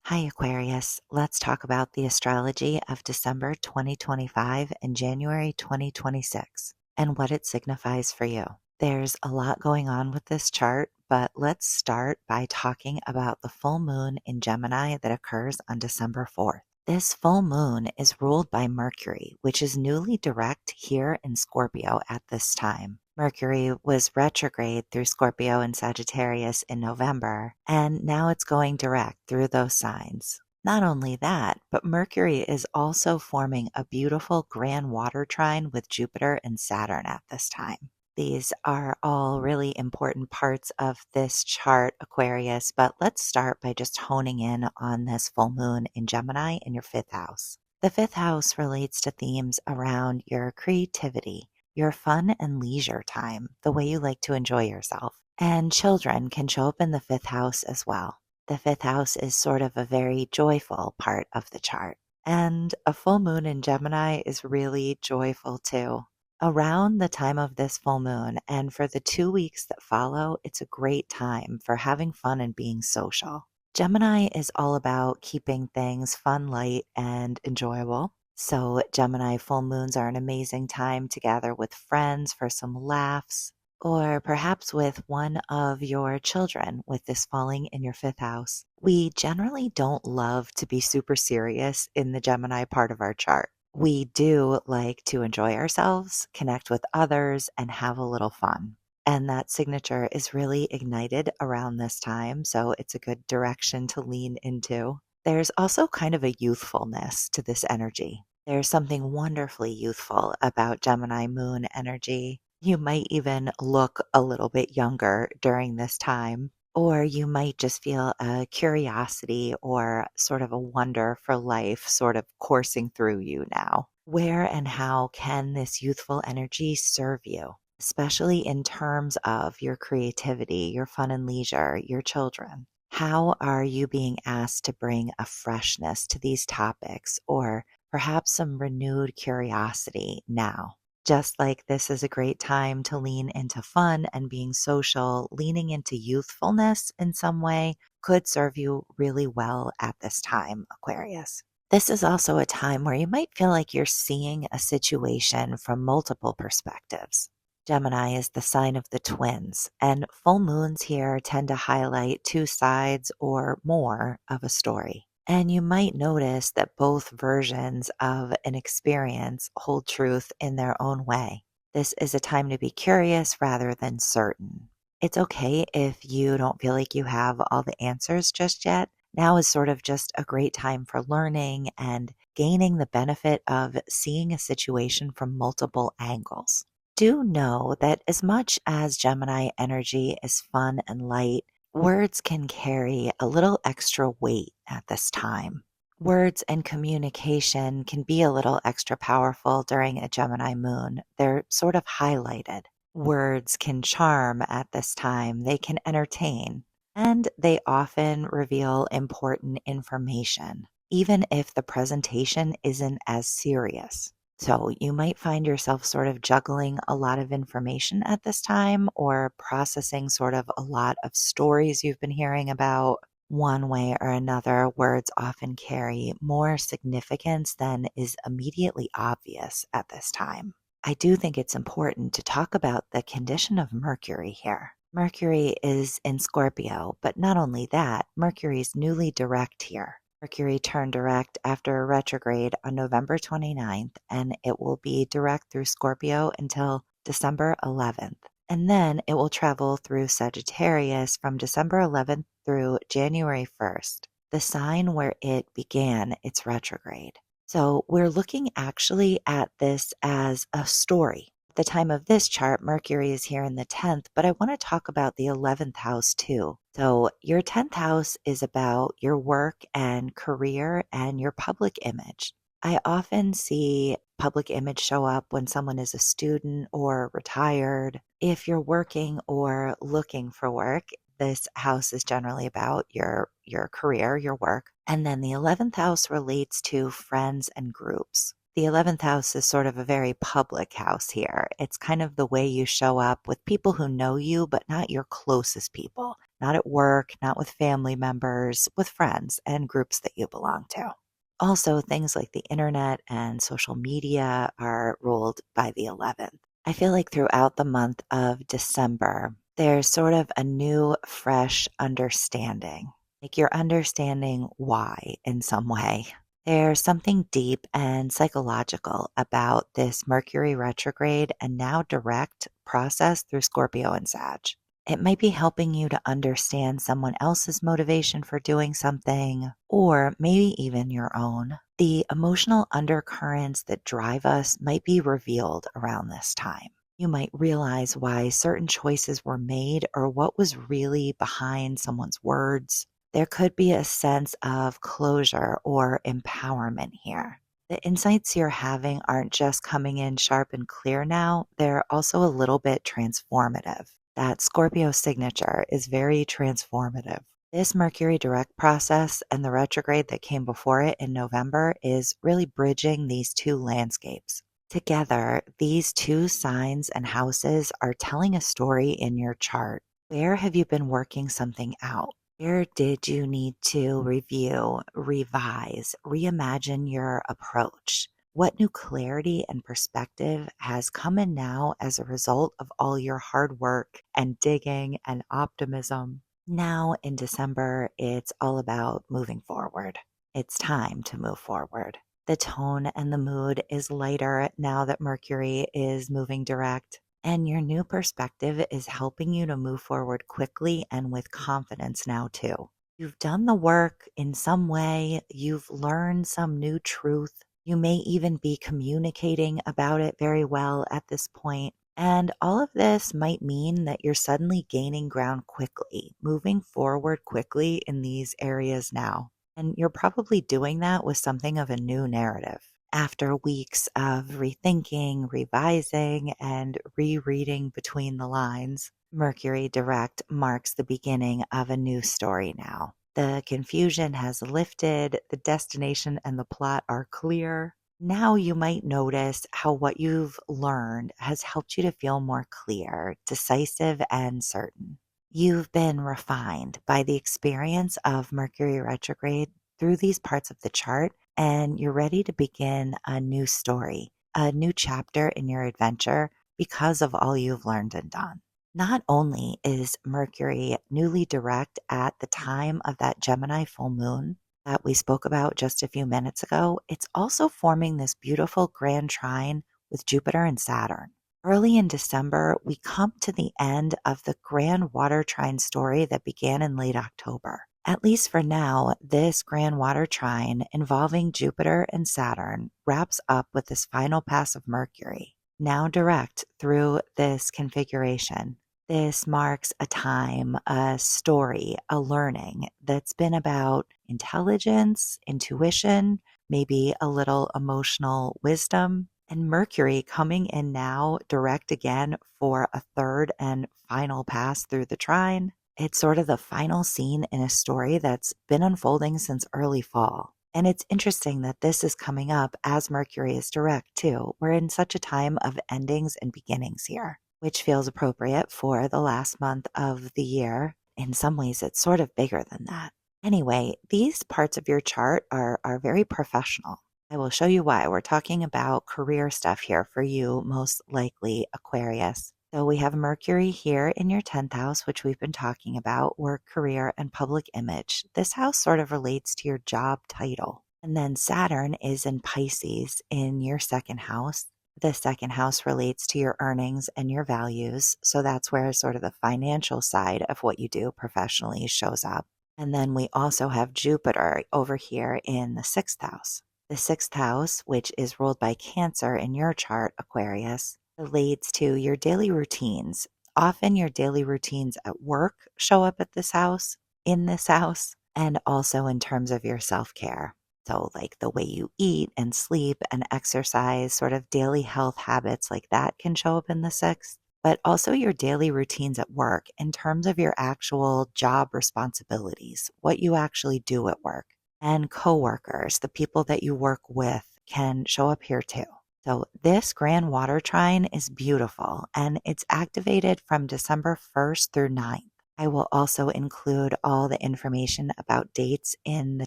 Hi, Aquarius. Let's talk about the astrology of December 2025 and January 2026 and what it signifies for you. There's a lot going on with this chart, but let's start by talking about the full moon in Gemini that occurs on December 4th. This full moon is ruled by Mercury, which is newly direct here in Scorpio at this time. Mercury was retrograde through Scorpio and Sagittarius in November, and now it's going direct through those signs. Not only that, but Mercury is also forming a beautiful grand water trine with Jupiter and Saturn at this time. These are all really important parts of this chart, Aquarius, but let's start by just honing in on this full moon in Gemini in your fifth house. The fifth house relates to themes around your creativity, your fun and leisure time, the way you like to enjoy yourself. And children can show up in the fifth house as well. The fifth house is sort of a very joyful part of the chart. And a full moon in Gemini is really joyful too. Around the time of this full moon and for the 2 weeks that follow, it's a great time for having fun and being social. Gemini is all about keeping things fun, light, and enjoyable. So Gemini full moons are an amazing time to gather with friends for some laughs, or perhaps with one of your children with this falling in your fifth house. We generally don't love to be super serious in the Gemini part of our chart. We do like to enjoy ourselves, connect with others, and have a little fun. And that signature is really ignited around this time, so it's a good direction to lean into. There's also kind of a youthfulness to this energy. There's something wonderfully youthful about Gemini moon energy. You might even look a little bit younger during this time, or you might just feel a curiosity or sort of a wonder for life sort of coursing through you now. Where and how can this youthful energy serve you, especially in terms of your creativity, your fun and leisure, your children? How are you being asked to bring a freshness to these topics or perhaps some renewed curiosity now? Just like this is a great time to lean into fun and being social, leaning into youthfulness in some way could serve you really well at this time, Aquarius. This is also a time where you might feel like you're seeing a situation from multiple perspectives. Gemini is the sign of the twins, and full moons here tend to highlight two sides or more of a story. And you might notice that both versions of an experience hold truth in their own way. This is a time to be curious rather than certain. It's okay if you don't feel like you have all the answers just yet. Now is sort of just a great time for learning and gaining the benefit of seeing a situation from multiple angles. Do know that as much as Gemini energy is fun and light, words can carry a little extra weight at this time. Words and communication can be a little extra powerful during a Gemini moon. They're sort of highlighted. Words can charm at this time, they can entertain, and they often reveal important information, even if the presentation isn't as serious. So you might find yourself sort of juggling a lot of information at this time or processing sort of a lot of stories you've been hearing about. One way or another, words often carry more significance than is immediately obvious at this time. I do think it's important to talk about the condition of Mercury here. Mercury is in Scorpio, but not only that, Mercury is newly direct here. Mercury turned direct after a retrograde on November 29th, and it will be direct through Scorpio until December 11th. And then it will travel through Sagittarius from December 11th through January 1st, the sign where it began its retrograde. So we're looking actually at this as a story. At the time of this chart, Mercury is here in the 10th, but I want to talk about the 11th house too. So your 10th house is about your work and career and your public image. I often see public image show up when someone is a student or retired. If you're working or looking for work, this house is generally about your career, your work. And then the 11th house relates to friends and groups. The 11th house is sort of a very public house here. It's kind of the way you show up with people who know you, but not your closest people. Not at work, not with family members, with friends and groups that you belong to. Also, things like the internet and social media are ruled by the 11th. I feel like throughout the month of December, there's sort of a new, fresh understanding. Like you're understanding why in some way. There's something deep and psychological about this Mercury retrograde and now direct process through Scorpio and Sag. It might be helping you to understand someone else's motivation for doing something, or maybe even your own. The emotional undercurrents that drive us might be revealed around this time. You might realize why certain choices were made or what was really behind someone's words. There could be a sense of closure or empowerment here. The insights you're having aren't just coming in sharp and clear now, they're also a little bit transformative. That Scorpio signature is very transformative. This Mercury direct process and the retrograde that came before it in November is really bridging these two landscapes. Together, these two signs and houses are telling a story in your chart. Where have you been working something out? Where did you need to review, revise, reimagine your approach? What new clarity and perspective has come in now as a result of all your hard work and digging and optimism? Now in December, it's all about moving forward. It's time to move forward. The tone and the mood is lighter now that Mercury is moving direct. And your new perspective is helping you to move forward quickly and with confidence now, too. You've done the work in some way, you've learned some new truth. You may even be communicating about it very well at this point. And all of this might mean that you're suddenly gaining ground quickly, moving forward quickly in these areas now. And you're probably doing that with something of a new narrative. After weeks of rethinking, revising, and rereading between the lines, Mercury direct marks the beginning of a new story now. The confusion has lifted, the destination and the plot are clear. Now you might notice how what you've learned has helped you to feel more clear, decisive, and certain. You've been refined by the experience of Mercury retrograde through these parts of the chart, and you're ready to begin a new story, a new chapter in your adventure because of all you've learned and done. Not only is Mercury newly direct at the time of that Gemini full moon that we spoke about just a few minutes ago, it's also forming this beautiful grand trine with Jupiter and Saturn. Early in December, we come to the end of the grand water trine story that began in late October. At least for now, this grand water trine involving Jupiter and Saturn wraps up with this final pass of Mercury, now direct through this configuration. This marks a time, a story, a learning that's been about intelligence, intuition, maybe a little emotional wisdom, and Mercury coming in now direct again for a third and final pass through the trine. It's sort of the final scene in a story that's been unfolding since early fall. And it's interesting that this is coming up as Mercury is direct too. We're in such a time of endings and beginnings here, which feels appropriate for the last month of the year. In some ways, it's sort of bigger than that. Anyway, these parts of your chart are very professional. I will show you why. We're talking about career stuff here for you, most likely Aquarius. So we have Mercury here in your 10th house, which we've been talking about, work, career, and public image. This house sort of relates to your job title. And then Saturn is in Pisces in your second house. The second house relates to your earnings and your values. So that's where sort of the financial side of what you do professionally shows up. And then we also have Jupiter over here in the 6th house. The 6th house, which is ruled by Cancer in your chart, Aquarius, relates to your daily routines. Often your daily routines at work show up at this house, in this house, and also in terms of your self-care. So like the way you eat and sleep and exercise, sort of daily health habits like that can show up in the 6th, but also your daily routines at work in terms of your actual job responsibilities, what you actually do at work, and coworkers, the people that you work with can show up here too. So this grand water trine is beautiful and it's activated from December 1st through 9th. I will also include all the information about dates in the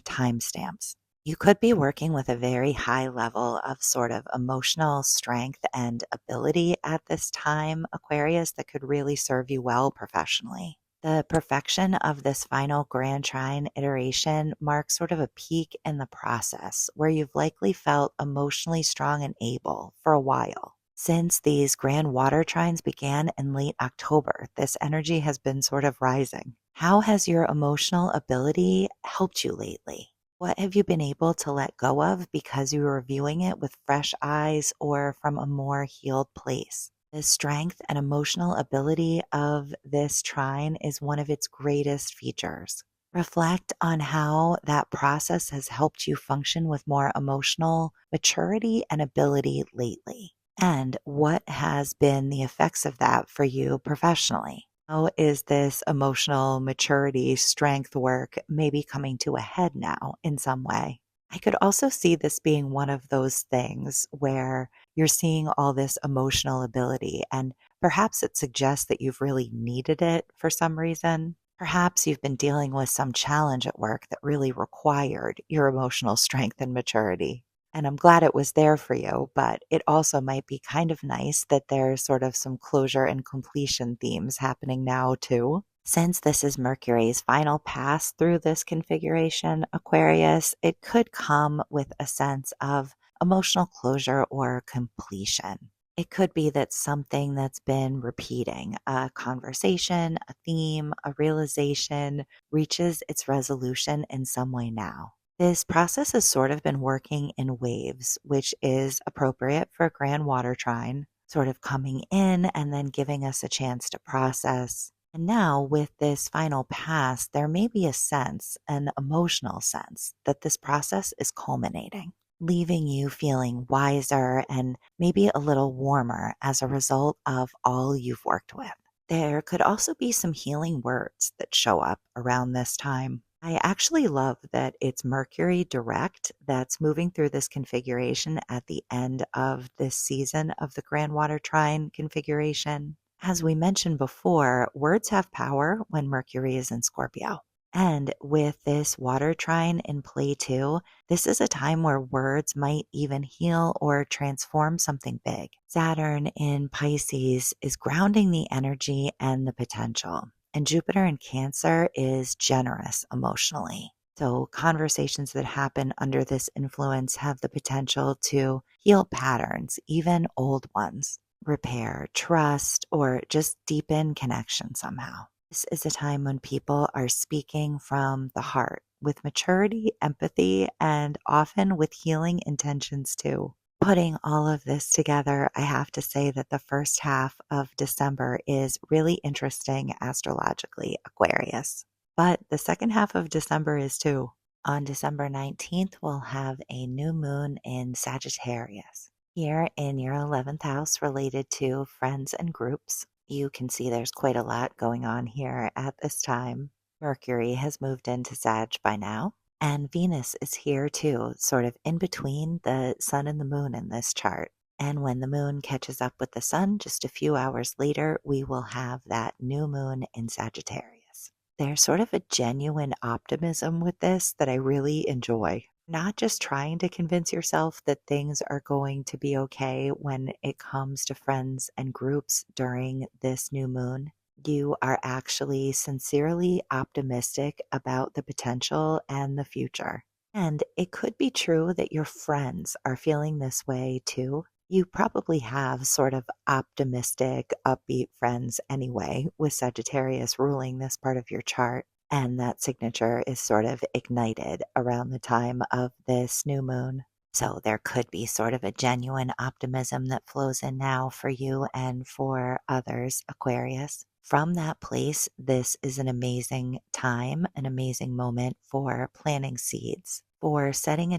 timestamps. You could be working with a very high level of sort of emotional strength and ability at this time, Aquarius, that could really serve you well professionally. The perfection of this final grand trine iteration marks sort of a peak in the process where you've likely felt emotionally strong and able for a while. Since these grand water trines began in late October, this energy has been sort of rising. How has your emotional ability helped you lately? What have you been able to let go of because you were viewing it with fresh eyes or from a more healed place? The strength and emotional ability of this trine is one of its greatest features. Reflect on how that process has helped you function with more emotional maturity and ability lately. And what has been the effects of that for you professionally? How is this emotional maturity, strength work maybe coming to a head now in some way? I could also see this being one of those things where you're seeing all this emotional ability, and perhaps it suggests that you've really needed it for some reason. Perhaps you've been dealing with some challenge at work that really required your emotional strength and maturity. And I'm glad it was there for you, but it also might be kind of nice that there's sort of some closure and completion themes happening now too. Since this is Mercury's final pass through this configuration, Aquarius, it could come with a sense of emotional closure or completion. It could be that something that's been repeating, a conversation, a theme, a realization, reaches its resolution in some way now. This process has sort of been working in waves, which is appropriate for a grand water trine, sort of coming in and then giving us a chance to process. And now, with this final pass, there may be a sense, an emotional sense, that this process is culminating, leaving you feeling wiser and maybe a little warmer as a result of all you've worked with. There could also be some healing words that show up around this time. I actually love that it's Mercury direct that's moving through this configuration at the end of this season of the Grand Water Trine configuration. As we mentioned before, words have power when Mercury is in Scorpio. And with this water trine in play too, this is a time where words might even heal or transform something big. Saturn in Pisces is grounding the energy and the potential. And Jupiter in Cancer is generous emotionally. So conversations that happen under this influence have the potential to heal patterns, even old ones, repair trust, or just deepen connection somehow. This is a time when people are speaking from the heart with maturity, empathy, and often with healing intentions too. Putting all of this together, I have to say that the first half of December is really interesting astrologically, Aquarius. But the second half of December is too. On December 19th, we'll have a new moon in Sagittarius. Here in your 11th house related to friends and groups, you can see there's quite a lot going on here at this time. Mercury has moved into Sag by now. And Venus is here too, sort of in between the sun and the moon in this chart. And when the moon catches up with the sun, just a few hours later, we will have that new moon in Sagittarius. There's sort of a genuine optimism with this that I really enjoy. Not just trying to convince yourself that things are going to be okay when it comes to friends and groups during this new moon. You are actually sincerely optimistic about the potential and the future. And it could be true that your friends are feeling this way too. You probably have sort of optimistic, upbeat friends anyway, with Sagittarius ruling this part of your chart. And that signature is sort of ignited around the time of this new moon. So there could be sort of a genuine optimism that flows in now for you and for others, Aquarius. From that place, this is an amazing time, an amazing moment for planting seeds, for setting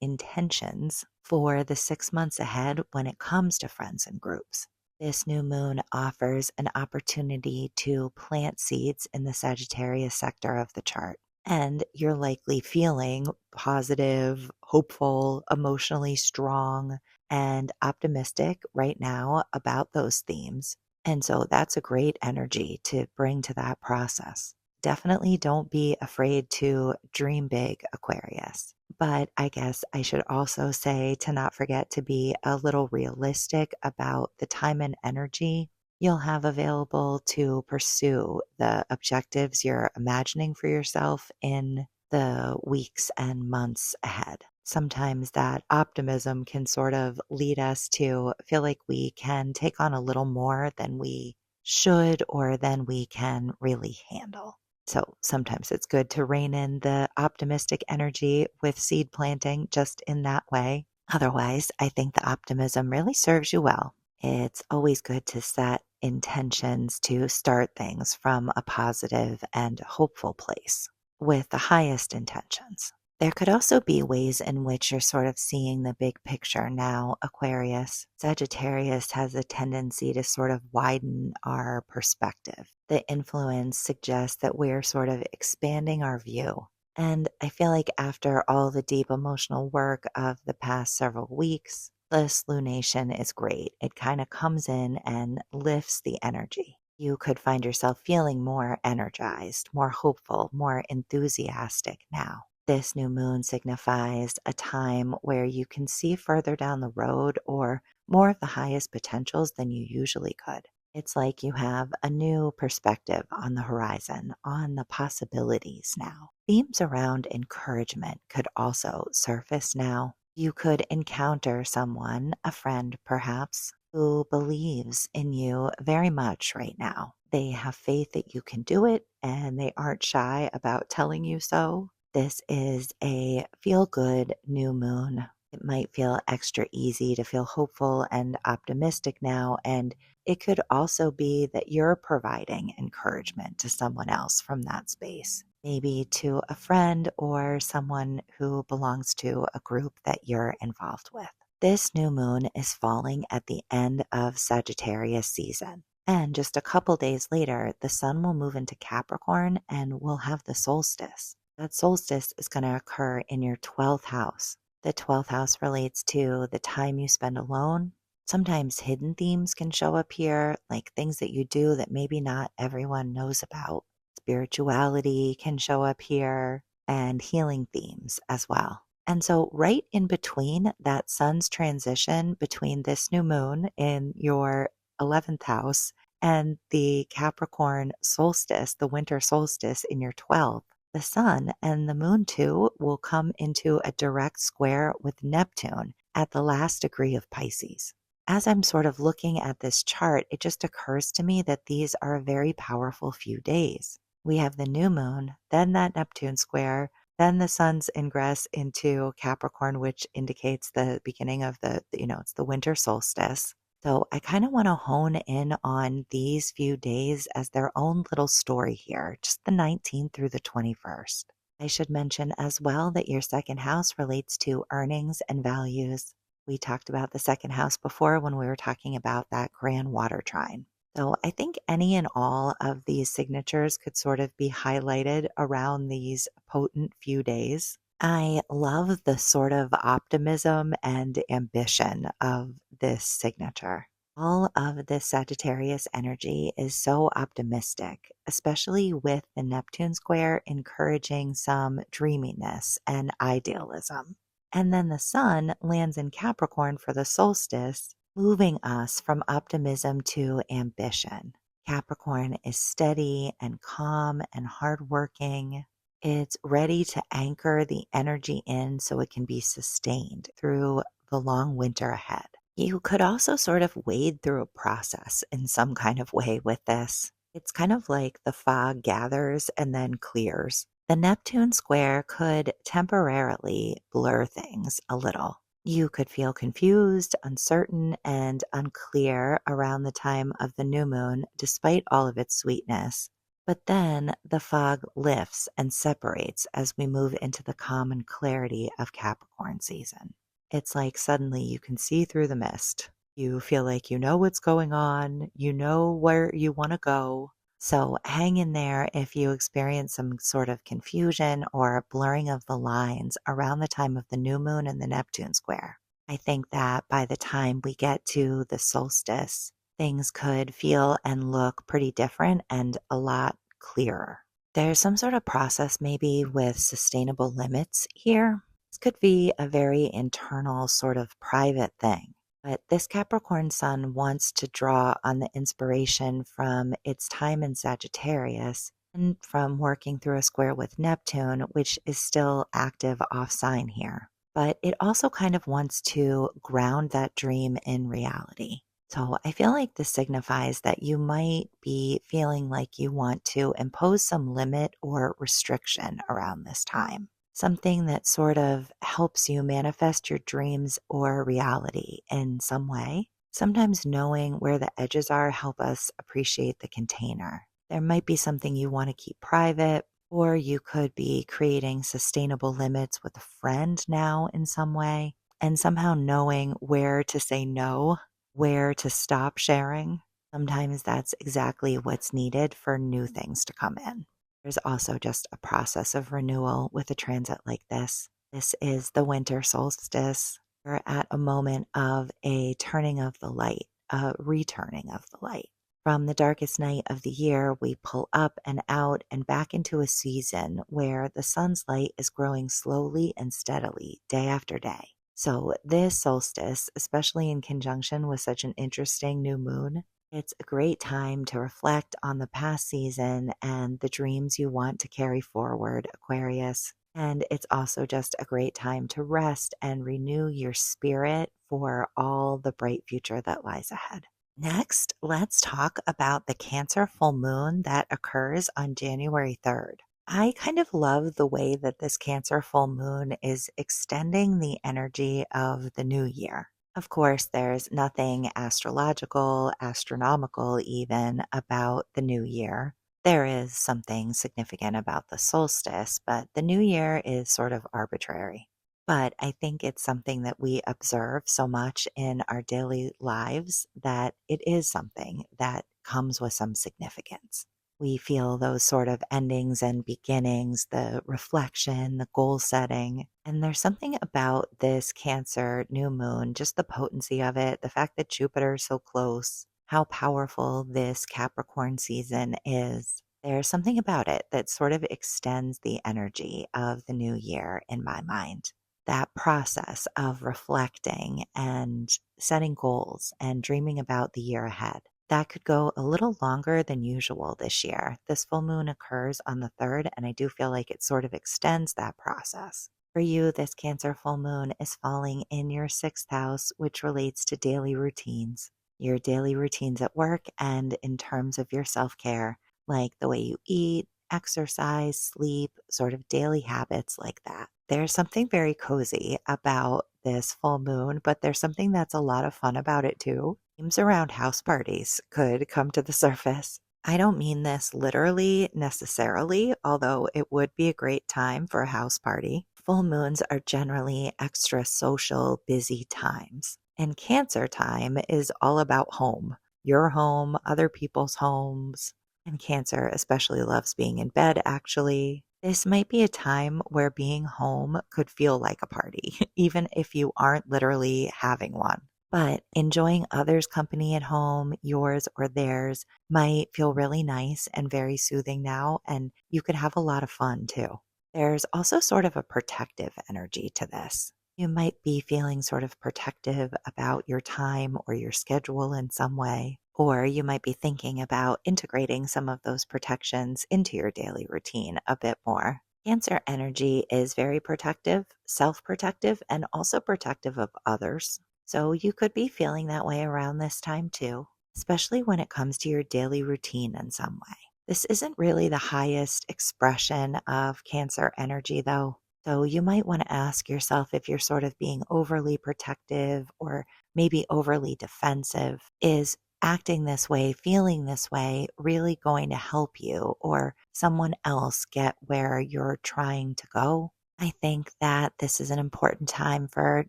intentions for the 6 months ahead when it comes to friends and groups. This new moon offers an opportunity to plant seeds in the Sagittarius sector of the chart. And you're likely feeling positive, hopeful, emotionally strong, and optimistic right now about those themes. And so that's a great energy to bring to that process. Definitely don't be afraid to dream big, Aquarius. But I guess I should also say to not forget to be a little realistic about the time and energy you'll have available to pursue the objectives you're imagining for yourself in the weeks and months ahead. Sometimes that optimism can sort of lead us to feel like we can take on a little more than we should or than we can really handle. So sometimes it's good to rein in the optimistic energy with seed planting just in that way. Otherwise, I think the optimism really serves you well. It's always good to set intentions to start things from a positive and hopeful place with the highest intentions. There could also be ways in which you're sort of seeing the big picture now, Aquarius. Sagittarius has a tendency to sort of widen our perspective. The influence suggests that we're sort of expanding our view. And I feel like after all the deep emotional work of the past several weeks, this lunation is great. It kind of comes in and lifts the energy. You could find yourself feeling more energized, more hopeful, more enthusiastic now. This new moon signifies a time where you can see further down the road or more of the highest potentials than you usually could. It's like you have a new perspective on the horizon, on the possibilities now. Themes around encouragement could also surface now. You could encounter someone, a friend perhaps, who believes in you very much right now. They have faith that you can do it and they aren't shy about telling you so. This is a feel good new moon. It might feel extra easy to feel hopeful and optimistic now, and it could also be that you're providing encouragement to someone else from that space, maybe to a friend or someone who belongs to a group that you're involved with. This new moon is falling at the end of Sagittarius season. And just a couple days later, the sun will move into Capricorn and we'll have the solstice. That solstice is going to occur in your 12th house. The 12th house relates to the time you spend alone. Sometimes hidden themes can show up here, like things that you do that maybe not everyone knows about. Spirituality can show up here, and healing themes as well. And so, right in between that sun's transition between this new moon in your 11th house and the Capricorn solstice, the winter solstice in your 12th, the sun and the moon too will come into a direct square with Neptune at the last degree of Pisces. As I'm sort of looking at this chart, it just occurs to me that these are a very powerful few days. We have the new moon, then that Neptune square, then the sun's ingress into Capricorn, which indicates the beginning of it's the winter solstice. So I kind of want to hone in on these few days as their own little story here, just the 19th through the 21st. I should mention as well that your second house relates to earnings and values. We talked about the second house before when we were talking about that grand water trine. So I think any and all of these signatures could sort of be highlighted around these potent few days. I love the sort of optimism and ambition of this signature. All of this Sagittarius energy is so optimistic, especially with the Neptune square encouraging some dreaminess and idealism. And then the sun lands in Capricorn for the solstice, moving us from optimism to ambition. Capricorn is steady and calm and hardworking. It's ready to anchor the energy in so it can be sustained through the long winter ahead. You could also sort of wade through a process in some kind of way with this. It's kind of like the fog gathers and then clears. The Neptune square could temporarily blur things a little. You could feel confused, uncertain, and unclear around the time of the new moon, despite all of its sweetness. But then the fog lifts and separates as we move into the calm and clarity of Capricorn season. It's like suddenly you can see through the mist. You feel like you know what's going on, you know where you want to go, So hang in there if you experience some sort of confusion or blurring of the lines around the time of the new moon and the Neptune square. I think that by the time we get to the solstice, things could feel and look pretty different and a lot clearer. There's some sort of process maybe with sustainable limits here. This could be a very internal, sort of private thing. But this Capricorn sun wants to draw on the inspiration from its time in Sagittarius and from working through a square with Neptune, which is still active off sign here. But it also kind of wants to ground that dream in reality. So I feel like this signifies that you might be feeling like you want to impose some limit or restriction around this time. Something that sort of helps you manifest your dreams or reality in some way. Sometimes knowing where the edges are help us appreciate the container. There might be something you want to keep private, or you could be creating sustainable limits with a friend now in some way, and somehow knowing where to say no, where to stop sharing. Sometimes that's exactly what's needed for new things to come in. There's also just a process of renewal with a transit like this. This is the winter solstice. We're at a moment of a turning of the light, a returning of the light. From the darkest night of the year, we pull up and out and back into a season where the sun's light is growing slowly and steadily day after day. So this solstice, especially in conjunction with such an interesting new moon, it's a great time to reflect on the past season and the dreams you want to carry forward, Aquarius. And it's also just a great time to rest and renew your spirit for all the bright future that lies ahead. Next, let's talk about the Cancer full moon that occurs on January 3rd. I kind of love the way that this Cancer full moon is extending the energy of the new year. Of course, there's nothing astrological, astronomical even about the new year. There is something significant about the solstice, but the new year is sort of arbitrary. But I think it's something that we observe so much in our daily lives that it is something that comes with some significance. We feel those sort of endings and beginnings, the reflection, the goal setting. And there's something about this Cancer new moon, just the potency of it, the fact that Jupiter is so close, how powerful this Capricorn season is. There's something about it that sort of extends the energy of the new year in my mind. That process of reflecting and setting goals and dreaming about the year ahead. That could go a little longer than usual this year. This full moon occurs on the 3rd, and I do feel like it sort of extends that process. For you, this Cancer full moon is falling in your 6th house, which relates to daily routines. Your daily routines at work and in terms of your self-care, like the way you eat, exercise, sleep, sort of daily habits like that. There's something very cozy about this full moon, but there's something that's a lot of fun about it too. Themes around house parties could come to the surface. I don't mean this literally necessarily, although it would be a great time for a house party. Full moons are generally extra social, busy times. And Cancer time is all about home. Your home, other people's homes. And Cancer especially loves being in bed, actually. This might be a time where being home could feel like a party, even if you aren't literally having one. But enjoying others' company at home, yours or theirs, might feel really nice and very soothing now, and you could have a lot of fun too. There's also sort of a protective energy to this. You might be feeling sort of protective about your time or your schedule in some way, or you might be thinking about integrating some of those protections into your daily routine a bit more. Cancer energy is very protective, self-protective, and also protective of others. So you could be feeling that way around this time too, especially when it comes to your daily routine in some way. This isn't really the highest expression of Cancer energy though. So you might want to ask yourself if you're sort of being overly protective or maybe overly defensive. Is acting this way, feeling this way, really going to help you or someone else get where you're trying to go? I think that this is an important time for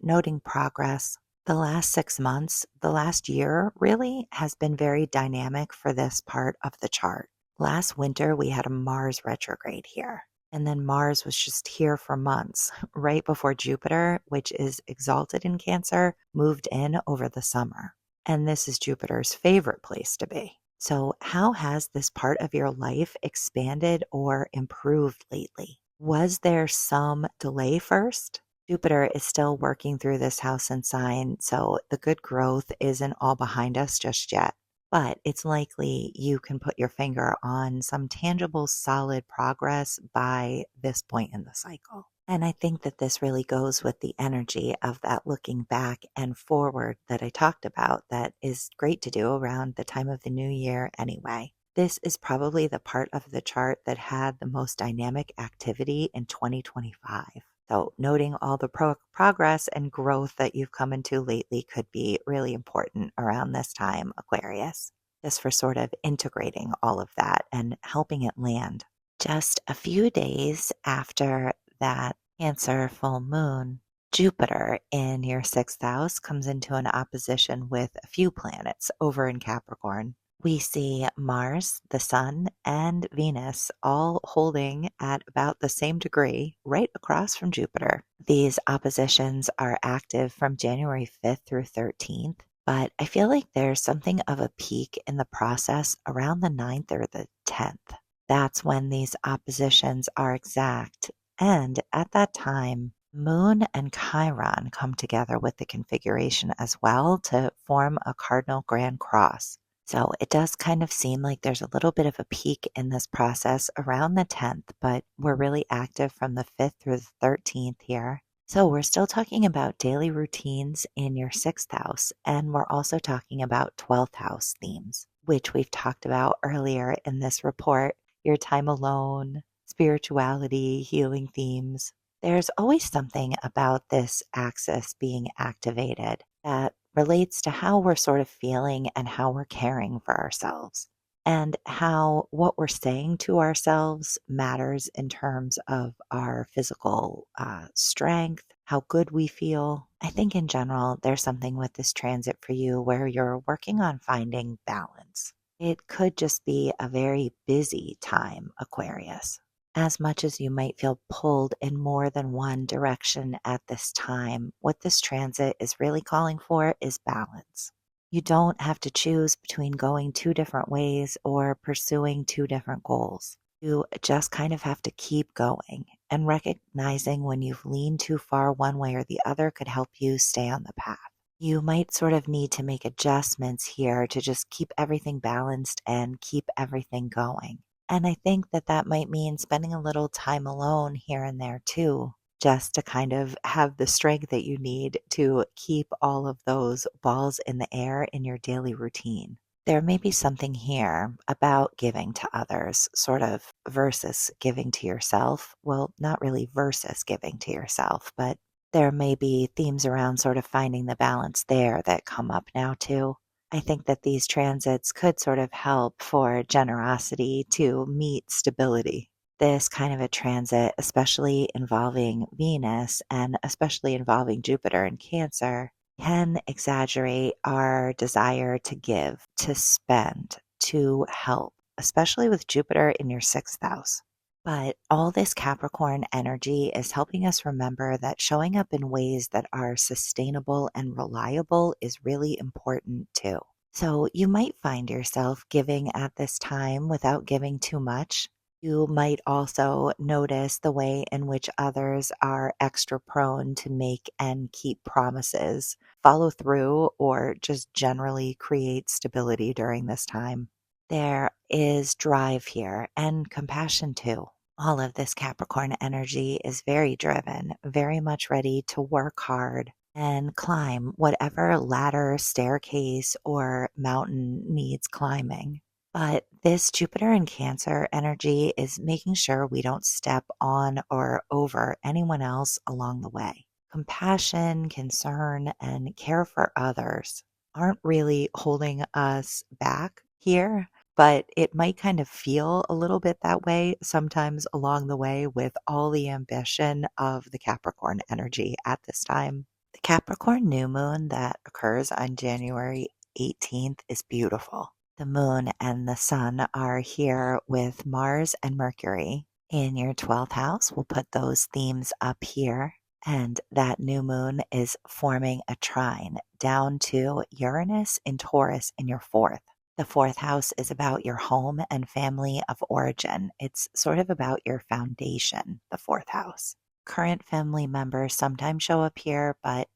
noting progress. The last 6 months, the last year really has been very dynamic for this part of the chart. Last winter, we had a Mars retrograde here. And then Mars was just here for months, right before Jupiter, which is exalted in Cancer, moved in over the summer. And this is Jupiter's favorite place to be. So, how has this part of your life expanded or improved lately? Was there some delay first? Jupiter is still working through this house and sign, so the good growth isn't all behind us just yet. But it's likely you can put your finger on some tangible, solid progress by this point in the cycle. And I think that this really goes with the energy of that looking back and forward that I talked about that is great to do around the time of the new year anyway. This is probably the part of the chart that had the most dynamic activity in 2025. So noting all the progress and growth that you've come into lately could be really important around this time, Aquarius, just for sort of integrating all of that and helping it land. Just a few days after that Cancer full moon, Jupiter in your sixth house comes into an opposition with a few planets over in Capricorn. We see Mars, the Sun, and Venus all holding at about the same degree right across from Jupiter. These oppositions are active from January 5th through 13th, but I feel like there's something of a peak in the process around the 9th or the 10th. That's when these oppositions are exact. And at that time, Moon and Chiron come together with the configuration as well to form a cardinal grand cross. So it does kind of seem like there's a little bit of a peak in this process around the 10th, but we're really active from the 5th through the 13th here. So we're still talking about daily routines in your sixth house, and we're also talking about 12th house themes, which we've talked about earlier in this report, your time alone, spirituality, healing themes. There's always something about this axis being activated that relates to how we're sort of feeling and how we're caring for ourselves, and how what we're saying to ourselves matters in terms of our physical strength, how good we feel. I think in general, there's something with this transit for you where you're working on finding balance. It could just be a very busy time, Aquarius. As much as you might feel pulled in more than one direction at this time, what this transit is really calling for is balance. You don't have to choose between going two different ways or pursuing two different goals. You just kind of have to keep going, and recognizing when you've leaned too far one way or the other could help you stay on the path. You might sort of need to make adjustments here to just keep everything balanced and keep everything going. And I think that that might mean spending a little time alone here and there too, just to kind of have the strength that you need to keep all of those balls in the air in your daily routine. There may be something here about giving to others, sort of versus giving to yourself. Well, not really versus giving to yourself, but there may be themes around sort of finding the balance there that come up now too. I think that these transits could sort of help for generosity to meet stability. This kind of a transit, especially involving Venus and especially involving Jupiter in Cancer, can exaggerate our desire to give, to spend, to help, especially with Jupiter in your sixth house. But all this Capricorn energy is helping us remember that showing up in ways that are sustainable and reliable is really important too. So you might find yourself giving at this time without giving too much. You might also notice the way in which others are extra prone to make and keep promises, follow through, or just generally create stability during this time. There is drive here and compassion too. All of this Capricorn energy is very driven, very much ready to work hard and climb whatever ladder, staircase, or mountain needs climbing. But this Jupiter in Cancer energy is making sure we don't step on or over anyone else along the way. Compassion, concern, and care for others aren't really holding us back here, but it might kind of feel a little bit that way sometimes along the way with all the ambition of the Capricorn energy at this time. The Capricorn new moon that occurs on January 18th is beautiful. The moon and the sun are here with Mars and Mercury in your 12th house. We'll put those themes up here. And that new moon is forming a trine down to Uranus in Taurus in your 4th. The 4th house is about your home and family of origin. It's sort of about your foundation, the 4th house. Current family members sometimes show up here, but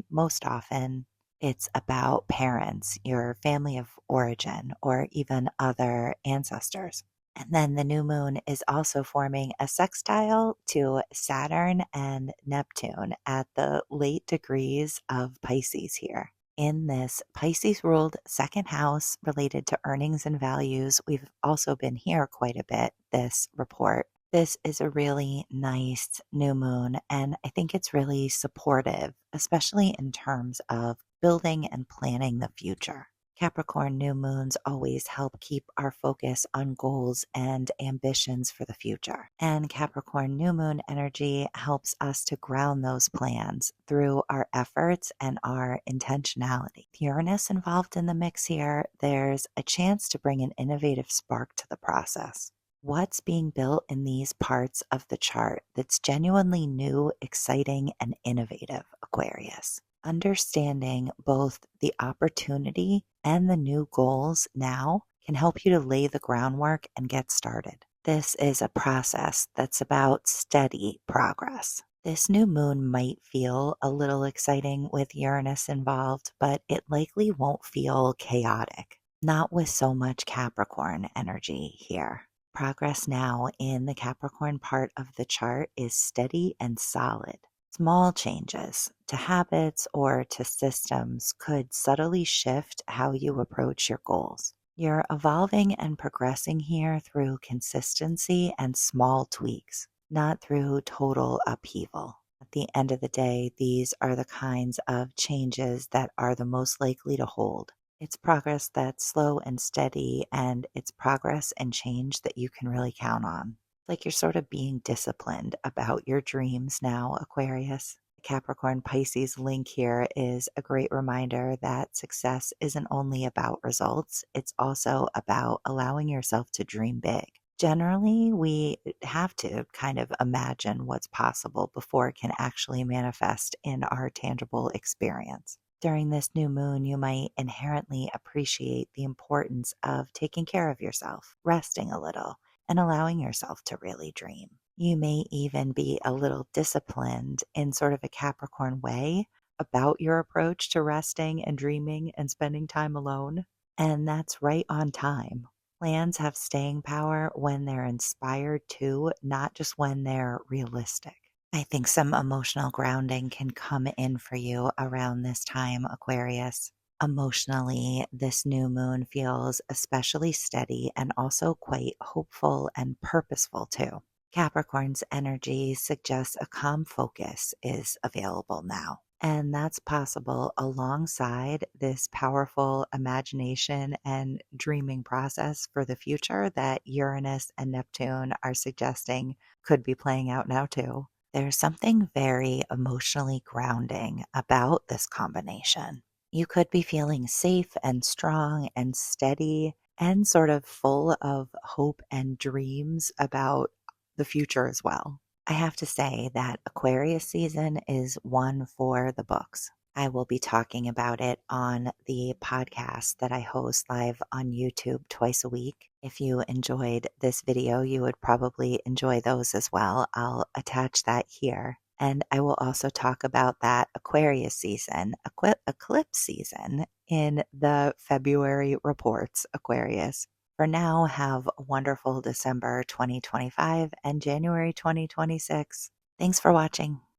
most often, it's about parents, your family of origin, or even other ancestors. And then the new moon is also forming a sextile to Saturn and Neptune at the late degrees of Pisces here. In this Pisces ruled second house related to earnings and values, we've also been here quite a bit this report. This is a really nice new moon, and I think it's really supportive, especially in terms of building and planning the future. Capricorn new moons always help keep our focus on goals and ambitions for the future. And Capricorn new moon energy helps us to ground those plans through our efforts and our intentionality. With Uranus involved in the mix here, there's a chance to bring an innovative spark to the process. What's being built in these parts of the chart that's genuinely new, exciting, and innovative, Aquarius? Understanding both the opportunity and the new goals now can help you to lay the groundwork and get started. This is a process that's about steady progress. This new moon might feel a little exciting with Uranus involved, but it likely won't feel chaotic. Not with so much Capricorn energy here. Progress now in the Capricorn part of the chart is steady and solid. Small changes to habits or to systems could subtly shift how you approach your goals. You're evolving and progressing here through consistency and small tweaks, not through total upheaval. At the end of the day, these are the kinds of changes that are the most likely to hold. It's progress that's slow and steady, and it's progress and change that you can really count on. Like you're sort of being disciplined about your dreams now, Aquarius. The Capricorn Pisces link here is a great reminder that success isn't only about results, it's also about allowing yourself to dream big. Generally, we have to kind of imagine what's possible before it can actually manifest in our tangible experience. During this new moon, you might inherently appreciate the importance of taking care of yourself, resting a little, and allowing yourself to really dream. You may even be a little disciplined in sort of a Capricorn way about your approach to resting and dreaming and spending time alone. And that's right on time. Plans have staying power when they're inspired too, not just when they're realistic. I think some emotional grounding can come in for you around this time, Aquarius. Emotionally, this new moon feels especially steady and also quite hopeful and purposeful too. Capricorn's energy suggests a calm focus is available now. And that's possible alongside this powerful imagination and dreaming process for the future that Uranus and Neptune are suggesting could be playing out now too. There's something very emotionally grounding about this combination. You could be feeling safe and strong and steady and sort of full of hope and dreams about the future as well. I have to say that Aquarius season is one for the books. I will be talking about it on the podcast that I host live on YouTube twice a week. If you enjoyed this video, you would probably enjoy those as well. I'll attach that here. And I will also talk about that Aquarius season, eclipse season in the February reports, Aquarius. For now, have a wonderful December 2025 and January 2026. Thanks for watching.